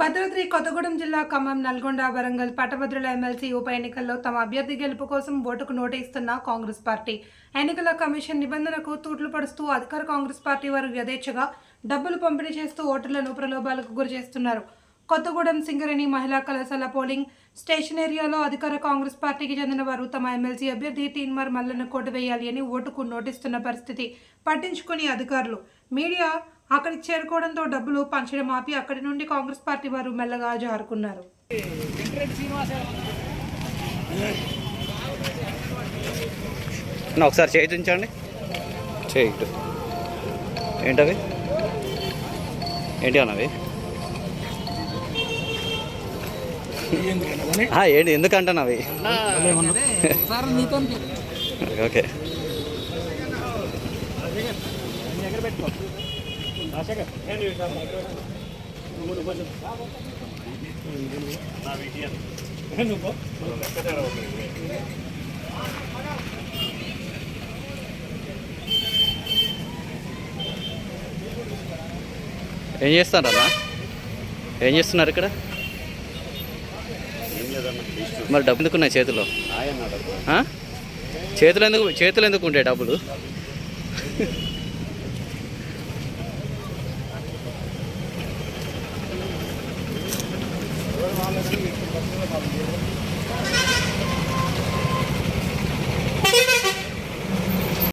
భద్రాద్రి కొత్తగూడెం జిల్లా ఖమ్మం, నల్గొండ, వరంగల్ పట్టభద్రుల ఎమ్మెల్సీ ఉప ఎన్నికల్లో తమ అభ్యర్థి గెలుపు కోసం ఓటుకు నోటేస్తున్న కాంగ్రెస్ పార్టీ ఎన్నికల కమిషన్ నిబంధనకు తూట్లు పడుస్తూ అధికార కాంగ్రెస్ పార్టీ వారు యథేచ్ఛగా డబ్బులు పంపిణీ చేస్తూ ఓటర్లను ప్రలోభాలకు గురిచేస్తున్నారు. కొత్తగూడెం సింగరేణి మహిళా కళాశాల పోలింగ్ స్టేషన్ ఏరియాలో అధికార కాంగ్రెస్ పార్టీకి చెందిన వారు తమ ఎమ్మెల్సీ అభ్యర్థి టీన్మార్ మల్లన్న కోటు వేయాలి అని ఓటుకు నోటిస్తున్న పరిస్థితి పట్టించుకుని అధికారులు మీడియా అక్కడికి చేరుకోవడంతో డబ్బులు పంచడం ఆపి అక్కడి నుండి కాంగ్రెస్ పార్టీ వారు మెల్లగా జారుకున్నారు. ఒకసారి చేయించండి. చేయి ఏంటవి ఏంటి అన్నవి ఏంటి ఎందుకంటున్నవి? ఓకే ఏం చేస్తారన్నా? ఏం చేస్తున్నారు ఇక్కడ? మరి డబ్బులు ఎందుకున్నాయి చేతిలో? చేతులు ఎందుకు ఉంటాయి డబ్బులు?